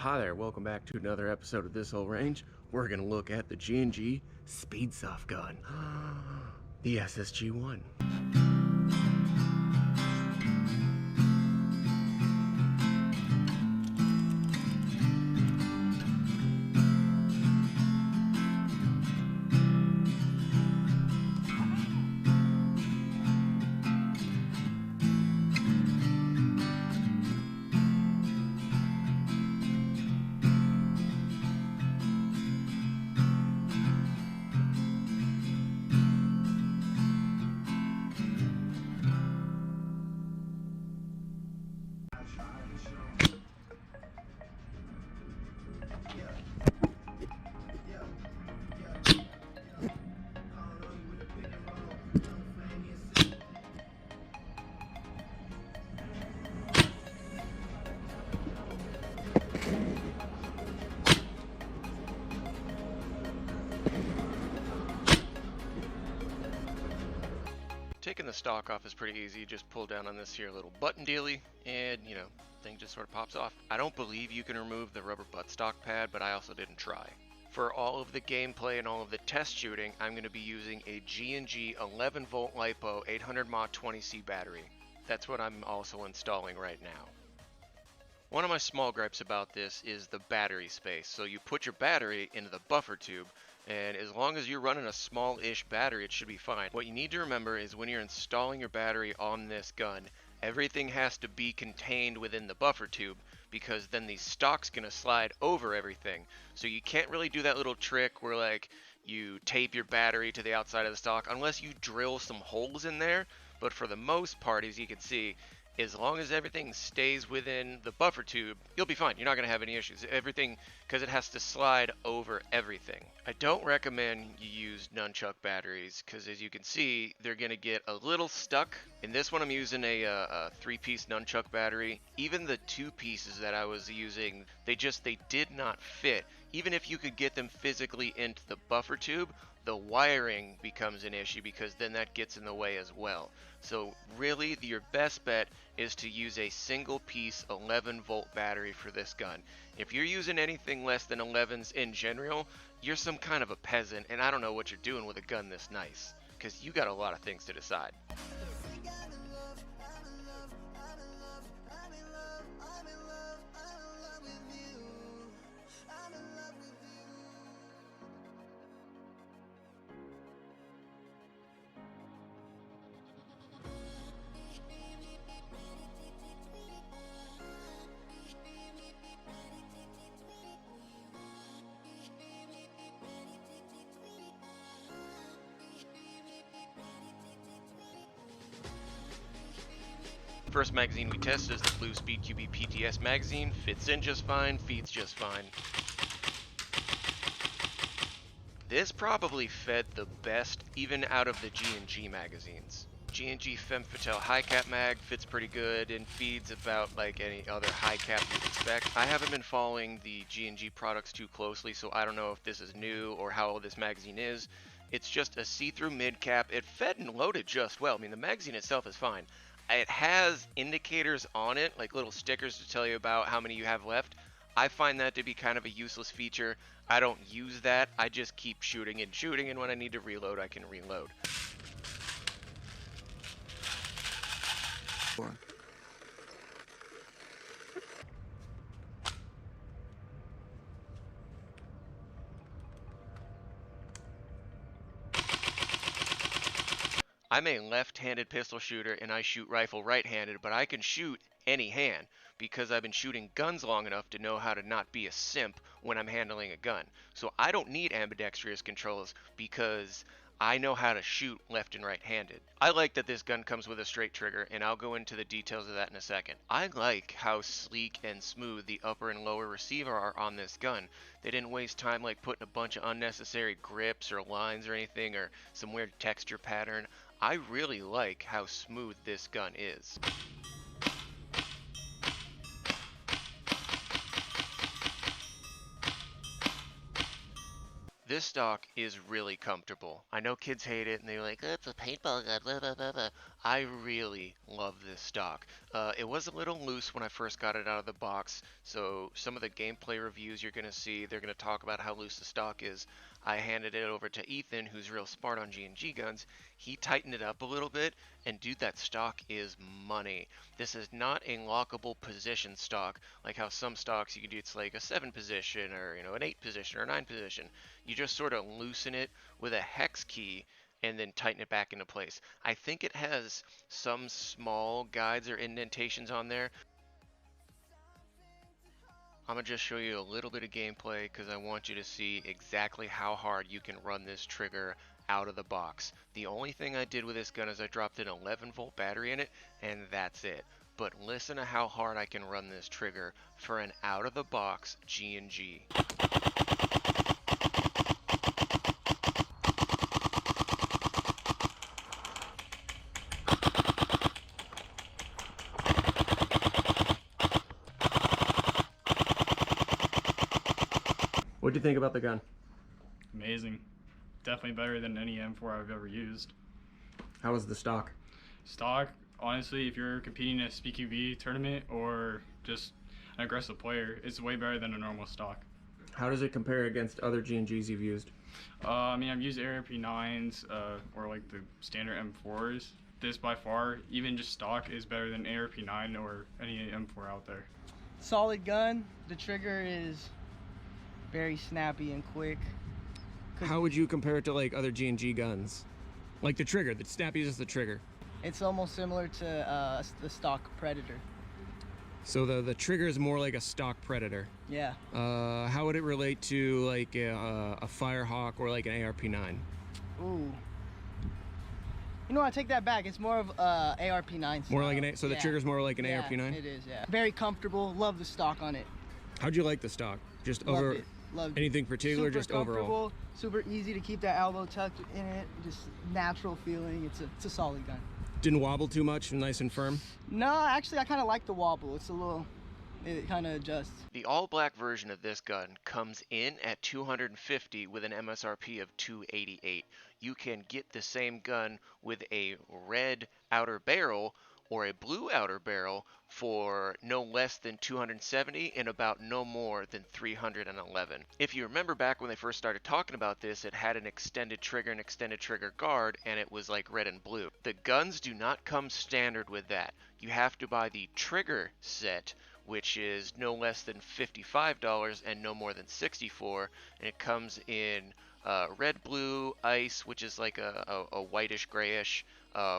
Hi there, welcome back to another episode of This Whole Range. We're going to look at the G&G Speed Soft Gun, the SSG1. Taking the stock off is pretty easy. You just pull down on this here little button dealy and, thing just sort of pops off. I don't believe you can remove the rubber buttstock pad, but I also didn't try. For all of the gameplay and all of the test shooting, I'm going to be using a G&G 11 volt LiPo 800 mAh 20C battery. That's what I'm also installing right now. One of my small gripes about this is the battery space. So you put your battery into the buffer tube, and as long as you're running a small-ish battery, it should be fine. What you need to remember is when you're installing your battery on this gun, everything has to be contained within the buffer tube, because then the stock's gonna slide over everything. So you can't really do that little trick where like you tape your battery to the outside of the stock unless you drill some holes in there. But for the most part, as you can see, as long as everything stays within the buffer tube, you'll be fine. You're not going to have any issues. Everything, because it has to slide over everything. I don't recommend you use nunchuck batteries, because as you can see, they're going to get a little stuck. In this one, I'm using a 3-piece nunchuck battery. Even the 2 pieces that I was using, they did not fit. Even if you could get them physically into the buffer tube, the wiring becomes an issue because then that gets in the way as well. So really your best bet is to use a single piece 11 volt battery for this gun. If you're using anything less than 11s in general, you're some kind of a peasant, and I don't know what you're doing with a gun this nice, because you got a lot of things to decide. First magazine we tested is the Blue Speed QB PTS magazine. Fits in just fine, feeds just fine. This probably fed the best even out of the G&G magazines. G&G Femme Fatale high cap mag fits pretty good and feeds about like any other high cap you'd expect. I haven't been following the G&G products too closely, so I don't know if this is new or how old this magazine is. It's just a see-through mid cap. It fed and loaded just well. I mean, the magazine itself is fine. It has indicators on it, like little stickers to tell you about how many you have left. I find that to be kind of a useless feature. I don't use that. I just keep shooting, and when I need to reload, I can reload. I'm a left-handed pistol shooter and I shoot rifle right-handed, but I can shoot any hand because I've been shooting guns long enough to know how to not be a simp when I'm handling a gun. So I don't need ambidextrous controls because I know how to shoot left and right-handed. I like that this gun comes with a straight trigger, and I'll go into the details of that in a second. I like how sleek and smooth the upper and lower receiver are on this gun. They didn't waste time like putting a bunch of unnecessary grips or lines or anything or some weird texture pattern. I really like how smooth this gun is. This stock is really comfortable. I know kids hate it and they're like, oh, it's a paintball gun, blah, blah, blah, blah. I really love this stock. It was a little loose when I first got it out of the box, so some of the gameplay reviews you're going to see, they're going to talk about how loose the stock is. I handed it over to Ethan, who's real smart on G&G guns. He tightened it up a little bit, and dude, that stock is money. This is not a lockable position stock, like how some stocks you can do, it's like a 7 position, or an 8 position, or 9 position. You just sort of loosen it with a hex key, and then tighten it back into place. I think it has some small guides or indentations on there. I'm going to just show you a little bit of gameplay because I want you to see exactly how hard you can run this trigger out of the box. The only thing I did with this gun is I dropped an 11-volt battery in it, and that's it. But listen to how hard I can run this trigger for an out-of-the-box G&G. What'd you think about the gun? Amazing. Definitely better than any M4 I've ever used. How was the stock? Stock, honestly, if you're competing in a SpeakyV tournament or just an aggressive player, it's way better than a normal stock. How does it compare against other G&Gs you've used? I mean, I've used ARP9s or like the standard M4s. This by far, even just stock, is better than ARP9 or any M4 out there. Solid gun. The trigger is very snappy and quick. How would you compare it to like other G&G guns? Like the trigger, the snappy is the trigger. It's almost similar to the stock Predator. So the trigger is more like a stock Predator. Yeah. How would it relate to like a Firehawk or like an ARP9? Ooh. You know, I take that back. It's more of ARP9 style. More like an so the trigger's more like an yeah, ARP9? It is, yeah. Very comfortable. Love the stock on it. How'd you like the stock? Just Loved over it. Loved anything particular, super just overall? Super easy to keep that elbow tucked in it. Just natural feeling. It's a solid gun. Didn't wobble too much, nice and firm? No, actually, I kind of like the wobble. It's a little, it kind of adjusts. The all-black version of this gun comes in at $250 with an MSRP of $288. You can get the same gun with a red outer barrel or a blue outer barrel for no less than $270 and about no more than $311. If you remember back when they first started talking about this, it had an extended trigger and extended trigger guard, and it was like red and blue. The guns do not come standard with that. You have to buy the trigger set, which is no less than $55 and no more than $64, and it comes in red, blue, ice, which is like a whitish grayish,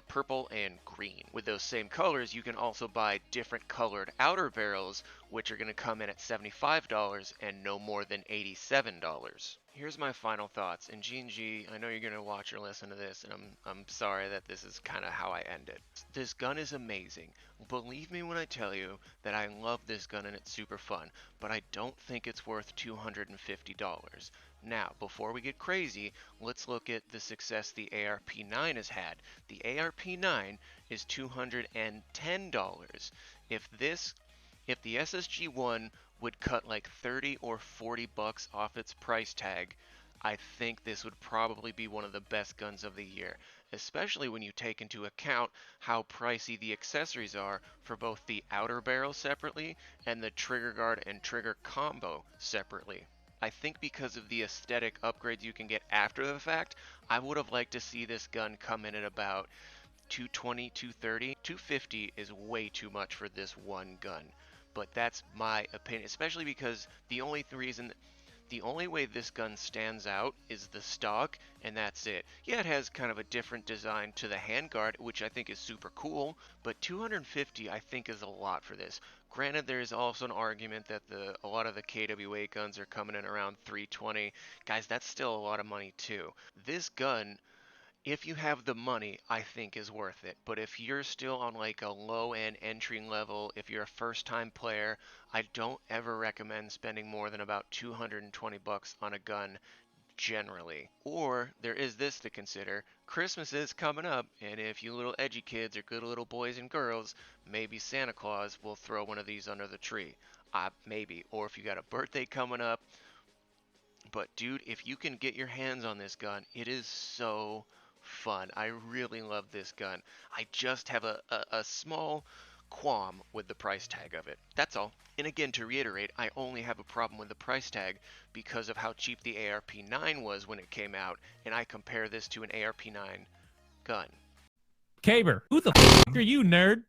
purple, and green. With those same colors, you can also buy different colored outer barrels, which are going to come in at $75 and no more than $87. Here's my final thoughts. And G&G, I know you're going to watch or listen to this, and I'm sorry that this is kind of how I end it. This gun is amazing. Believe me when I tell you that I love this gun and it's super fun, but I don't think it's worth $250. Now, before we get crazy, let's look at the success the ARP9 has had. The ARP9 is $210. If the SSG1 would cut like 30 or 40 bucks off its price tag, I think this would probably be one of the best guns of the year, especially when you take into account how pricey the accessories are for both the outer barrel separately and the trigger guard and trigger combo separately. I think because of the aesthetic upgrades you can get after the fact, I would have liked to see this gun come in at about $220, $230. $250 is way too much for this one gun, but that's my opinion, especially because the only way this gun stands out is the stock, and that's it. Yeah, it has kind of a different design to the handguard, which I think is super cool, but $250 I think is a lot for this. Granted, there is also an argument that a lot of the KWA guns are coming in around $320. Guys, that's still a lot of money too. This gun, if you have the money, I think is worth it. But if you're still on like a low-end entry level, if you're a first-time player, I don't ever recommend spending more than about 220 bucks on a gun generally. Or there is this to consider. Christmas is coming up, and if you little edgy kids are good little boys and girls, maybe Santa Claus will throw one of these under the tree. Maybe. Or if you got a birthday coming up. But dude, if you can get your hands on this gun, it is so fun. I really love this gun. I just have a small qualm with the price tag of it. That's all. And again, to reiterate, I only have a problem with the price tag because of how cheap the ARP9 was when it came out, and I compare this to an ARP9 gun. Caber, who the f are you, nerd?